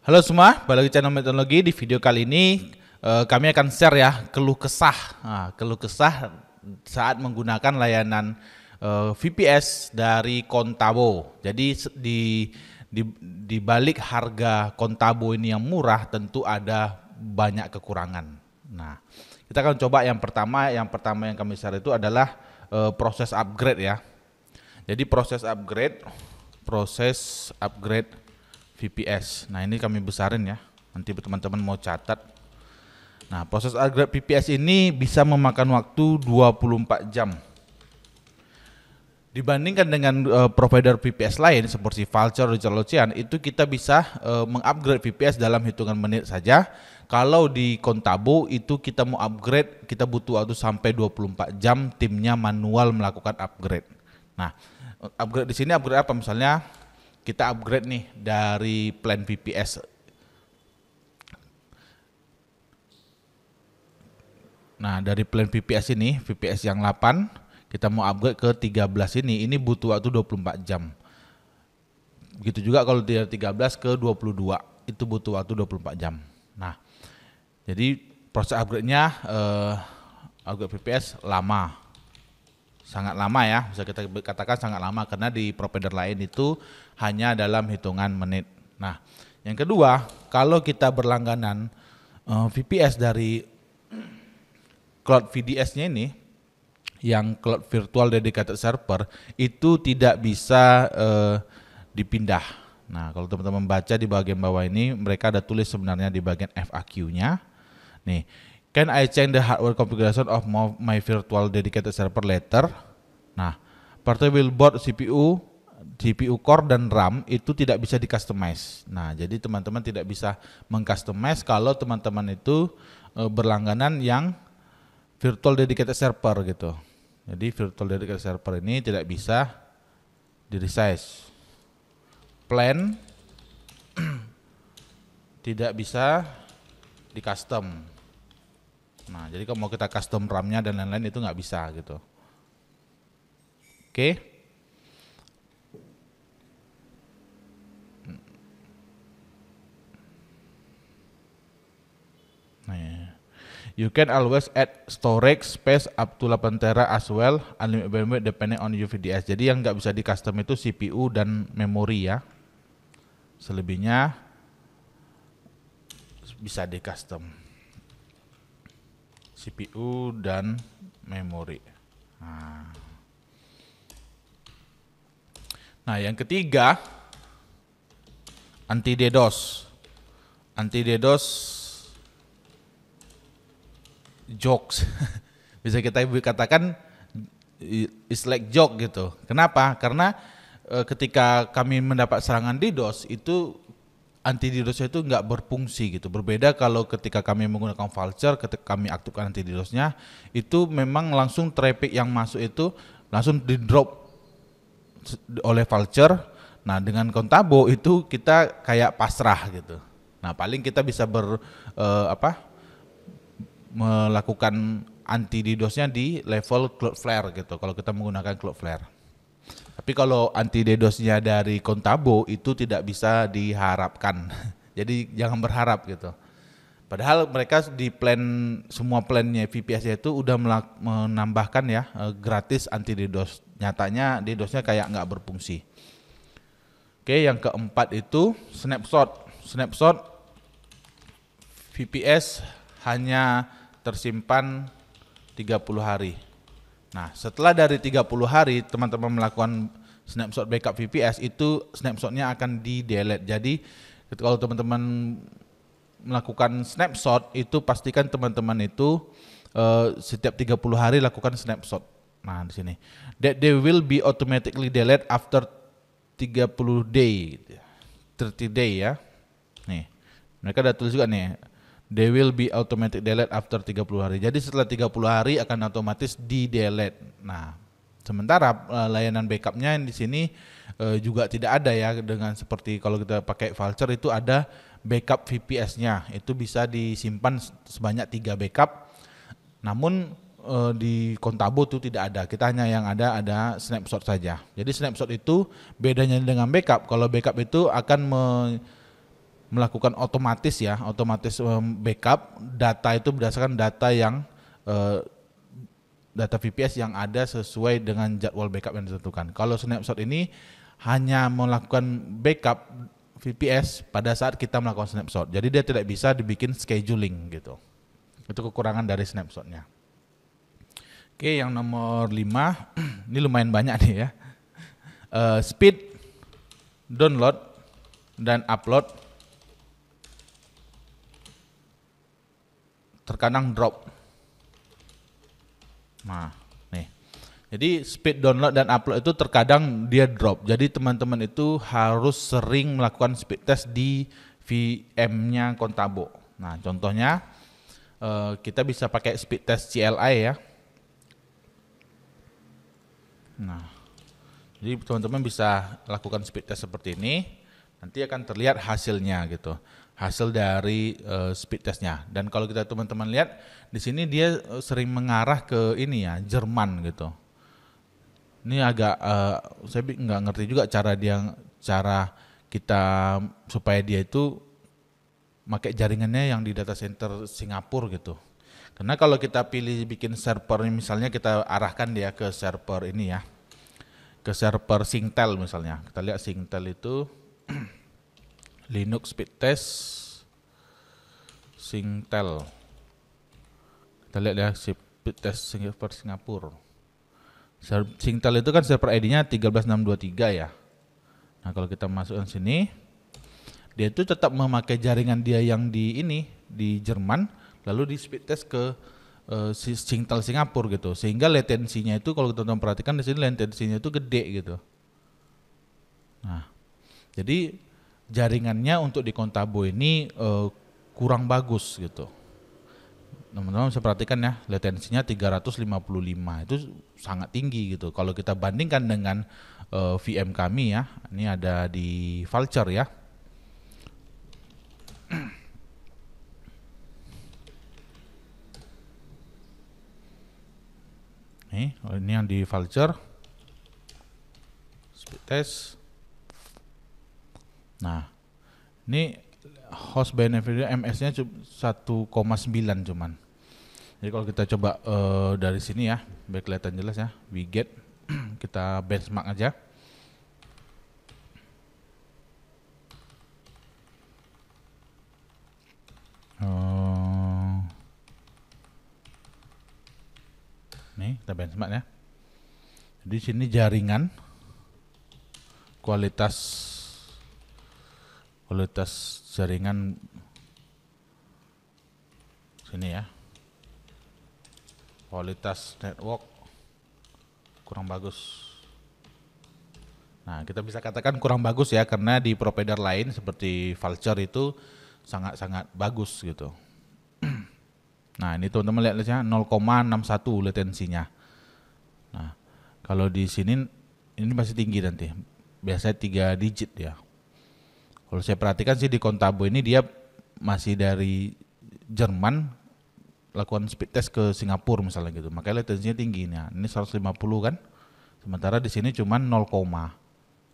Halo semua, balik lagi channel Teknologi. Di video kali ini kami akan share ya keluh kesah, keluh kesah saat menggunakan layanan VPS dari Kontabo. Jadi di balik harga Kontabo ini yang murah tentu ada banyak kekurangan. Nah, kita akan coba yang pertama yang kami share itu adalah proses upgrade ya. Jadi proses upgrade VPS. Nah, ini kami besarin ya. Nanti teman-teman mau catat. Nah, proses upgrade VPS ini bisa memakan waktu 24 jam. Dibandingkan dengan provider VPS lain seperti Vultr, Digital Ocean, itu kita bisa mengupgrade VPS dalam hitungan menit saja. Kalau di Kontabo itu kita mau upgrade, kita butuh waktu sampai 24 jam, timnya manual melakukan upgrade. Nah, upgrade di sini upgrade apa? Misalnya kita upgrade nih dari plan VPS. Nah, dari plan VPS ini, VPS yang 8, kita mau upgrade ke 13 ini butuh waktu 24 jam. Begitu juga kalau dari 13 ke 22, itu butuh waktu 24 jam. Nah, jadi proses upgrade-nya upgrade VPS lama. Sangat lama ya, bisa kita katakan sangat lama karena di provider lain itu hanya dalam hitungan menit. Nah, yang kedua, kalau kita berlangganan VPS dari Cloud VDS-nya ini, yang Cloud Virtual Dedicated Server, itu tidak bisa dipindah. Nah, kalau teman-teman baca di bagian bawah ini, mereka ada tulis sebenarnya di bagian FAQ-nya. Nih, can I change the hardware configuration of my virtual dedicated server later? Nah, portable board CPU core dan RAM itu tidak bisa di-customize. Nah, jadi teman-teman tidak bisa meng-customize kalau teman-teman itu berlangganan yang virtual dedicated server gitu. Jadi virtual dedicated server ini tidak bisa di-resize. Plan tidak bisa di-custom. Nah, jadi kalau mau kita custom RAM-nya dan lain-lain itu nggak bisa gitu. Oke. Nah, ya. You can always add storage space up to 8 tera as well, unlimited bandwidth depending on your VDS. Jadi yang nggak bisa di custom itu CPU dan memori ya. Selebihnya bisa di custom. CPU dan memori. Nah, yang ketiga, anti DDoS. Anti DDoS jokes. Bisa kita katakan is like joke gitu. Kenapa? Karena ketika kami mendapat serangan DDoS itu anti DDoS itu nggak berfungsi gitu. Berbeda kalau ketika kami menggunakan Vultr, ketika kami aktifkan anti DDoS-nya, itu memang langsung traffic yang masuk itu langsung di drop oleh Vultr. Nah, dengan Kontabo itu kita kayak pasrah gitu. Nah, paling kita bisa melakukan anti DDoS-nya di level Cloudflare gitu. Kalau kita menggunakan Cloudflare. Tapi kalau anti DDoS-nya dari Kontabo itu tidak bisa diharapkan. Jadi jangan berharap gitu. Padahal mereka di semua plannya VPS itu udah menambahkan ya gratis anti DDoS. Nyatanya DDoS-nya kayak nggak berfungsi. Oke, yang keempat itu snapshot. Snapshot VPS hanya tersimpan 30 hari. Nah, setelah dari 30 hari teman-teman melakukan snapshot backup VPS itu snapshotnya akan di-delete. Jadi kalau teman-teman melakukan snapshot itu pastikan teman-teman itu setiap 30 hari lakukan snapshot. Nah, di sini that they will be automatically delete after 30 day. 30 day ya. Nih. Mereka ada tulis juga nih. They will be automatic delete after 30 hari. Jadi setelah 30 hari akan otomatis di-delete. Nah, sementara layanan backupnya di sini juga tidak ada ya, dengan seperti kalau kita pakai Vultr itu ada backup VPS-nya. Itu bisa disimpan sebanyak 3 backup. Namun di Kontabo itu tidak ada. Kita hanya yang ada snapshot saja. Jadi snapshot itu bedanya dengan backup. Kalau backup itu akan melakukan otomatis ya, otomatis backup data itu berdasarkan data yang data VPS yang ada sesuai dengan jadwal backup yang ditentukan. Kalau snapshot ini hanya melakukan backup VPS pada saat kita melakukan snapshot. Jadi dia tidak bisa dibikin scheduling gitu. Itu kekurangan dari snapshotnya. Oke, yang nomor 5, ini lumayan banyak nih ya. Speed download dan upload terkadang drop. Nah, nih. Jadi speed download dan upload itu terkadang dia drop. Jadi teman-teman itu harus sering melakukan speed test di VM-nya Contabo. Nah, contohnya kita bisa pakai speed test CLI ya. Nah, jadi teman-teman bisa lakukan speed test seperti ini. Nanti akan terlihat hasilnya gitu. Hasil dari speed testnya. Dan kalau kita teman-teman lihat di sini dia sering mengarah ke ini ya, Jerman gitu. Ini agak saya nggak ngerti juga cara kita supaya dia itu pakai jaringannya yang di data center Singapura gitu. Karena kalau kita pilih bikin server, misalnya kita arahkan dia ke server ini ya, ke server Singtel misalnya. Kita lihat Singtel itu Linux speed test Singtel. Kita lihat ya speed test server Singapura. Singtel itu kan server ID-nya 13623 ya. Nah, kalau kita masukkan sini, dia itu tetap memakai jaringan dia yang di Jerman, lalu di speed test ke Singtel Singapura gitu. Sehingga latensinya itu kalau kita perhatikan di sini latensinya itu gede gitu. Nah, jadi jaringannya untuk di Contabo ini kurang bagus gitu. Teman-teman bisa perhatikan ya, latensinya 355 itu sangat tinggi gitu. Kalau kita bandingkan dengan VM kami ya, ini ada di Vultr ya. Ini yang di Vultr speed test. Nah, ini host by NVIDIA MS-nya 1,9 cuman. Jadi kalau kita coba dari sini ya, biar kelihatan jelas ya, Wiget kita benchmark aja. Nih kita benchmark ya. Di sini jaringan kualitas jaringan sini ya, kualitas network kurang bagus. Nah, kita bisa katakan kurang bagus ya, karena di provider lain seperti Vultr itu sangat-sangat bagus gitu. Nah, ini teman-teman lihat aja 0,61 latensinya. Nah, kalau di sini ini masih tinggi nanti, biasanya 3 digit ya. Kalau saya perhatikan sih di Contabo ini dia masih dari Jerman lakukan speed test ke Singapura misalnya gitu. Makanya latensinya tinggi nih. Ini 150 kan. Sementara di sini cuma 0,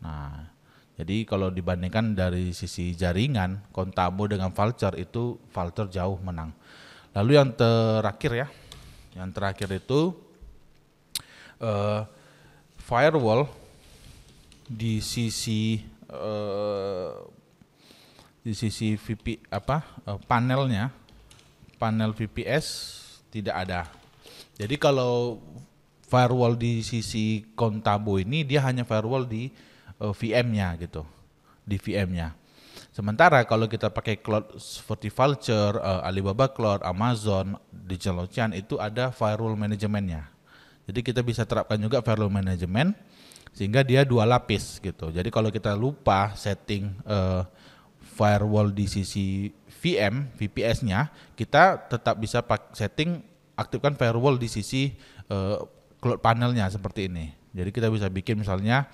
nah, jadi kalau dibandingkan dari sisi jaringan Contabo dengan Vultr itu Vultr jauh menang. Lalu yang terakhir ya. Yang terakhir itu firewall di sisi panel VPS tidak ada. Jadi kalau firewall di sisi Contabo ini dia hanya firewall di VM-nya gitu, di VM-nya. Sementara kalau kita pakai cloud seperti Vultr, Alibaba Cloud, Amazon, DigitalOcean itu ada firewall manajemennya. Jadi kita bisa terapkan juga firewall manajemen sehingga dia 2 lapis gitu. Jadi kalau kita lupa setting firewall di sisi VM, VPS-nya, kita tetap bisa setting aktifkan firewall di sisi cloud panelnya seperti ini. Jadi kita bisa bikin misalnya,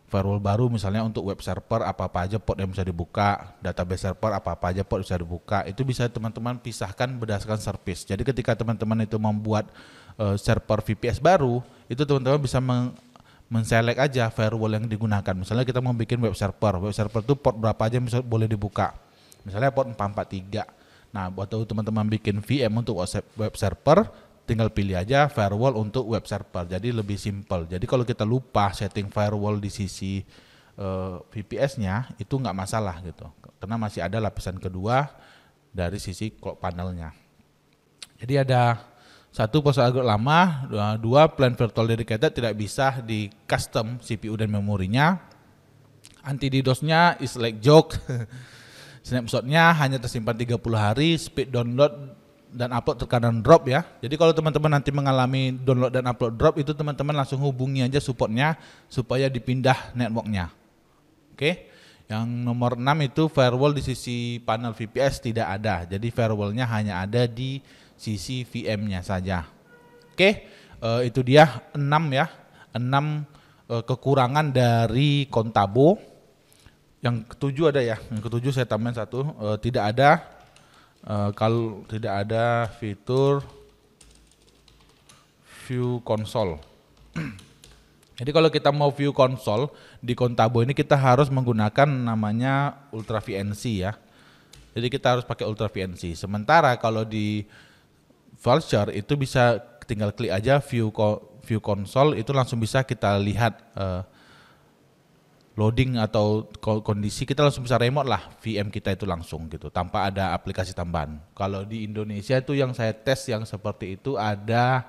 firewall baru misalnya untuk web server apa-apa aja port yang bisa dibuka, database server apa-apa aja port bisa dibuka. Itu bisa teman-teman pisahkan berdasarkan service. Jadi ketika teman-teman itu membuat server VPS baru, itu teman-teman bisa men-select aja firewall yang digunakan. Misalnya kita mau bikin web server itu port berapa aja boleh dibuka. Misalnya port 443. Nah, buat teman-teman bikin VM untuk web server, tinggal pilih aja firewall untuk web server. Jadi lebih simple. Jadi kalau kita lupa setting firewall di sisi VPS-nya, itu nggak masalah gitu. Karena masih ada lapisan kedua dari sisi clock panelnya. Jadi ada satu proses agak lama, dua plan virtual dedicated tidak bisa di custom CPU dan memorinya. Anti DDoS-nya is like joke. Snapshot-nya hanya tersimpan 30 hari, speed download dan upload terkadang drop ya. Jadi kalau teman-teman nanti mengalami download dan upload drop, itu teman-teman langsung hubungi aja supportnya supaya dipindah networknya. Oke. Yang nomor 6 itu firewall di sisi panel VPS tidak ada. Jadi firewallnya hanya ada di sisi VM-nya saja. Oke, itu dia 6 ya. 6 kekurangan dari Contabo. Yang ketujuh ada ya. Yang ketujuh saya tambahin satu, tidak ada kalau tidak ada fitur view console. Jadi kalau kita mau view console di Contabo ini kita harus menggunakan namanya Ultra VNC ya. Jadi kita harus pakai Ultra VNC. Sementara kalau di Vultr itu bisa tinggal klik aja view console, itu langsung bisa kita lihat loading atau kondisi, kita langsung bisa remote lah VM kita itu langsung gitu tanpa ada aplikasi tambahan. Kalau di Indonesia itu yang saya tes yang seperti itu ada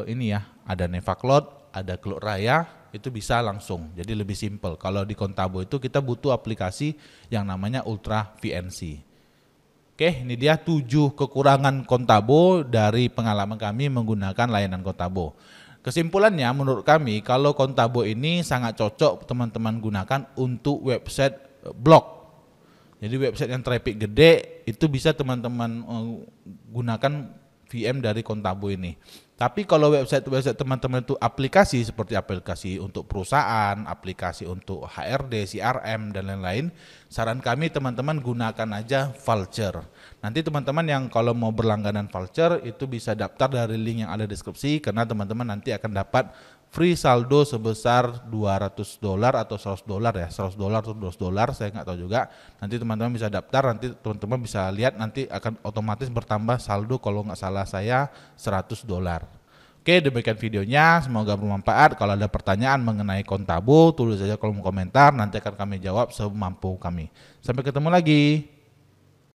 ini ya, ada Nevacloud, ada Cloud Raya, itu bisa langsung. Jadi lebih simple. Kalau di Contabo itu kita butuh aplikasi yang namanya Ultra VNC. Oke, ini dia 7 kekurangan Contabo dari pengalaman kami menggunakan layanan Contabo. Kesimpulannya menurut kami kalau Contabo ini sangat cocok teman-teman gunakan untuk website blog. Jadi website yang traffic gede itu bisa teman-teman gunakan VM dari Contabo ini. Tapi kalau website teman-teman itu aplikasi seperti aplikasi untuk perusahaan, aplikasi untuk HRD, CRM dan lain-lain, saran kami teman-teman gunakan aja Vultr. Nanti teman-teman yang kalau mau berlangganan Vultr itu bisa daftar dari link yang ada di deskripsi, karena teman-teman nanti akan dapat free saldo sebesar $200 atau $100 ya, $100 atau $200 saya nggak tahu juga. Nanti teman-teman bisa daftar, nanti teman-teman bisa lihat nanti akan otomatis bertambah saldo kalau nggak salah saya $100. Oke, demikian videonya, semoga bermanfaat. Kalau ada pertanyaan mengenai Contabo tulis saja kolom komentar, nanti akan kami jawab semampu kami. Sampai ketemu lagi.